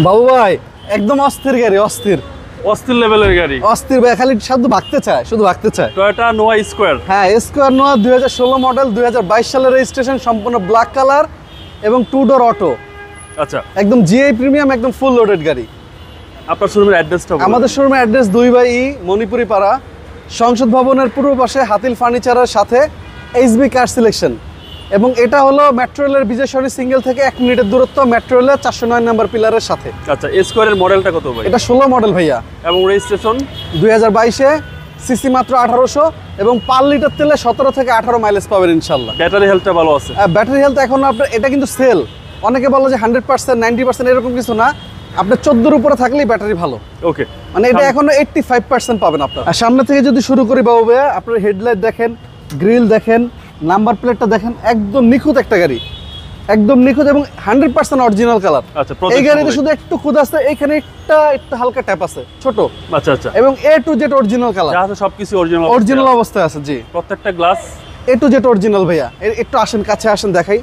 বাবু ভাই একদম অস্থির গাড়ি, অস্থির অস্থির লেভেলের গাড়ি, অস্থির ভাই, খালি শুধু ভাগতে চায়, শুধু ভাগতে চায়। টয়োটা নোয়া স্কয়ার। হ্যাঁ, স্কয়ার নোয়া 2016 মডেল, 2022 সালের রেজিস্ট্রেশন, সম্পূর্ণ ব্ল্যাক কালার এবং 2 ডোর অটো। আচ্ছা, একদম জিআই প্রিমিয়াম, একদম ফুল লোডেড গাড়ি। আপনার শোরুমের অ্যাড্রেসটা বলুন। আমাদের শোরুমের অ্যাড্রেস 2/E মণিপুরি পাড়া, সংসদ ভবনের পূর্ব পাশে হাতিল ফার্নিচারের সাথে এইচবি কার সিলেকশন। এবং এটা হলো মেট্রো রেলের বিজয় সরণি সিঙ্গেল থেকে 1 মিনিটের দূরত্ব, মেট্রো রেলের 409 নম্বর পিলারের সাথে। আচ্ছা, স্কয়ারের মডেলটা কত ভাই? এটা 16 মডেল ভাইয়া, এবং রেজিস্ট্রেশন 2022-এ, সিসি মাত্র 1800 এবং পার লিটার তেলে 17 থেকে 18 মাইলেজ পাবেন ইনশাল্লাহ। ব্যাটারি হেলথটা ভালো আছে? ব্যাটারি হেলথ এখন আপনার, এটা কিন্তু সেল, অনেকে বলে যে 100% 90% এরকম কিছু না, আপনার 14-র উপরে থাকলেই ব্যাটারি ভালো। ওকে, মানে এটা এখনো 85% পাবেন আপনার। আর সামনে থেকে যদি শুরু করি বাবু ভাইয়া, আপনার হেডলাইট দেখেন, গ্রিল দেখেন, নাম্বার প্লেটটা দেখেন, একদম নিখুঁত একটা গাড়ি, একদম নিখুঁত এবং 100% অরিজিনাল কালার। আচ্ছা, এই গাড়িতে শুধু একটু খুদ আছে, এখানে একটু হালকা ট্যাপ আছে, ছোট। আচ্ছা আচ্ছা, এবং A to Z original colour, যা আছে সবকিছু অরিজিনাল অবস্থায় আছে। জি, প্রত্যেকটা glass A to Z original ভাইয়া। একটু আসেন, কাছে আসেন, দেখাই।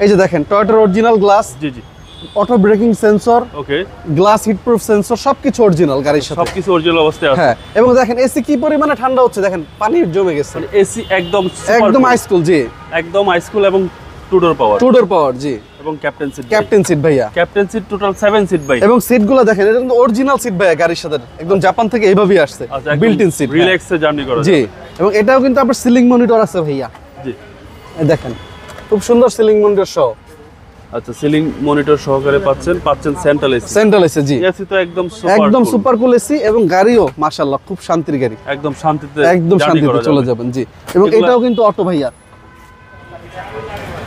এই যে দেখেন, টয়োটার অরিজিনাল গ্লাস, জি জি, অটো ব্রেকিং সেন্সর, ওকে, গ্লাস হিট প্রুফ সেন্সর, সবকিছু অরিজিনাল গাড়ির সাথে, সবকিছু অরিজিনাল অবস্থায় আছে। হ্যাঁ, এবং দেখেন এসি কি পরিমাণে ঠান্ডা হচ্ছে, দেখেন পানি জমে গেছে, মানে এসি একদম একদম আইসকুল। জি, একদম আইসকুল এবং 2 ডোর পাওয়ার, 2 ডোর পাওয়ার। জি, এবং ক্যাপ্টেন সিট, ক্যাপ্টেন সিট ভাইয়া, ক্যাপ্টেন সিট টোটাল 7 সিট ভাই। এবং সিটগুলো দেখেন, এটা কিন্তু অরিজিনাল সিট ভাইয়া, গাড়ির সাথে একদম জাপান থেকে এইভাবেই আসছে, বিল্ট ইন সিট, রিল্যাক্সে জার্নি করা যায়। জি, এবং এটাও কিন্তু আপনার সিলিং মনিটর আছে ভাইয়া। জি, এই দেখেন, খুব সুন্দর সিলিং মনিটর সহ। আচ্ছা, সিলিং মনিটর সহকারে পাচ্ছেন সেন্ট্রাল এসি। সেন্ট্রাল এসি, জি, এসি তো একদম সুপার কুল এসি, এবং গাড়িও মাশাআল্লাহ খুব শান্তির গাড়ি, একদম শান্তিতে চলে যাবেন। জি, এবং এটাও কিন্তু অটো ভাইয়া।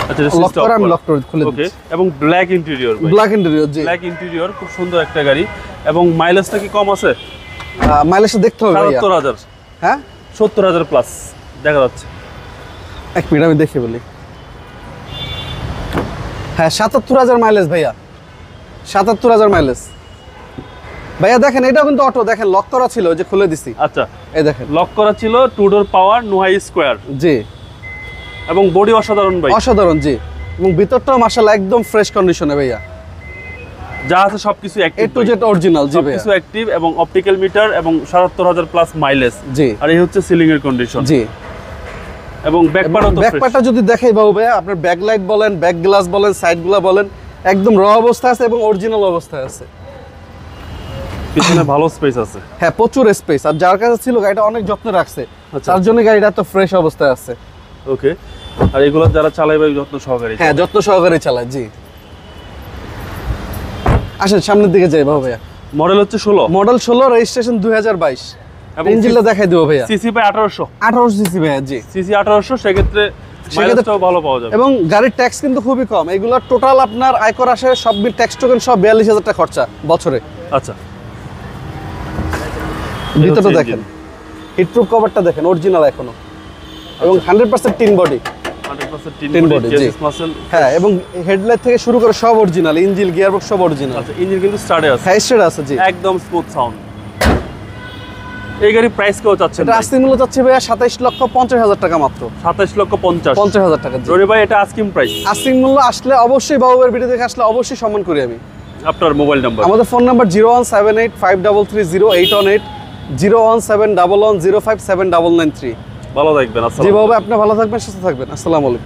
আচ্ছা, লক করে আমি লক করে খুলে ওকে, দিচ্ছি। এবং ব্ল্যাক ইন্টেরিয়র ভাই, ব্ল্যাক ইন্টেরিয়র। জি, ব্ল্যাক ইন্টেরিয়র, খুব সুন্দর একটা গাড়ি। এবং মাইলেজটা কি কম আছে? মাইলেজটা দেখতে হবে ভাইয়া। ৭৭,০০০। হ্যাঁ, ৭০,০০০ প্লাস দেখা যাচ্ছে। এক মিনিট আমি দেখে বলি। হ্যাঁ, ৭৭,০০০ মাইলেজ ভাইয়া, ৭৭,০০০ মাইলেজ ভাইয়া। দেখেন এটাও কিন্তু অটো, দেখেন লক করা ছিল, ওই যে খুলে দিছি। আচ্ছা, এই দেখেন লক করা ছিল, 2 ডোর পাওয়ার, নোয়া স্কয়ার। জি, এবং বডি অসাধারণ ভাই, অসাধারণ। জি, এবং ভিতরটাও মাশাআল্লাহ একদম ফ্রেশ কন্ডিশনে ভাইয়া, যা আছে সবকিছু A active, to Z original. জি ভাইয়া, সবকিছু অ্যাক্টিভ, এবং অপটিক্যাল মিটার, এবং ৭৭,০০০ প্লাস মাইলেজ। জি, আর এই হচ্ছে সিলিং এর কন্ডিশন। জি, এবং ব্যাকপার্টও তো ব্যাকপার্টটা যদি দেখাই বাবু ভাইয়া, আপনার ব্যাক লাইট বলেন, ব্যাক গ্লাস বলেন, সাইডগুলো বলেন, একদম র অবস্থায় আছে এবং অরিজিনাল অবস্থায় আছে। পিছনে ভালো স্পেস আছে। হ্যাঁ, প্রচুর স্পেস। আর যার কাছে ছিল গাড়িটা অনেক যত্ন রাখছে, আচ্ছা, তার জন্য গাড়িটা তো ফ্রেশ অবস্থায় আছে। ওকে, আর এগুলো যারা চালায় ভাই যত্ন সহকারে। হ্যাঁ, যত্ন সহকারে চালায়। জি, আসেন সামনের দিকে যাই বাবু ভাইয়া। মডেল হচ্ছে 16, মডেল 16, রেজিস্ট্রেশন 2022। এবং ইঞ্জিনটা দেখাই দেবো ভাইয়া। সিসি ভাই 1800, 1800 সিসি ভাইয়া। জি, সিসি 1800, সেক্ষেত্রে মাইলেজটাও ভালো পাওয়া যাবে। এবং গাড়ির ট্যাক্স কিন্তু খুবই কম। এগুলো টোটাল আপনার আয়কর আসে, সব বিল, ট্যাক্স টোকেন সব 42,000 টাকা খরচা বছরে। আচ্ছা, ভিতরটা দেখেন, হিটপ্রুফ কভারটা দেখেন, অরিজিনাল এখনো, এবং 100% tin body. 100% tin tin body, body, জি। মাসেল। হ্যাঁ, এবং হেডলাইট থেকে শুরু করে সব অরিজিনাল, ইঞ্জিন, গিয়ারবক্স সব অরিজিনাল। আচ্ছা, ইঞ্জিন কিন্তু স্টার্টে আছে, হ্যাঁ, স্টার্ট আছে। জি, একদম স্মুথ সাউন্ড। এই গাড়ি প্রাইস কেউ চাচ্ছেন? এটা আস্কিং মূল্য চাচ্ছে ভাইয়া 27,50,000 টাকা মাত্র। 27,50,000। 50,000 টাকা। জরি ভাই, এটা আস্কিং প্রাইস। আস্কিং মূল্য আসলে অবশ্যই বাবুবের ভিডিও দেখে আসলে অবশ্যই সম্মান করি আমি। আপনার মোবাইল নাম্বার? আমাদের ফোন নাম্বার 01785330818, 01711057993। ভালো থাকবেন। জি বাবু, আপনি ভালো থাকবেন, সুস্থ থাকবেন। আসসালামু আলাইকুম।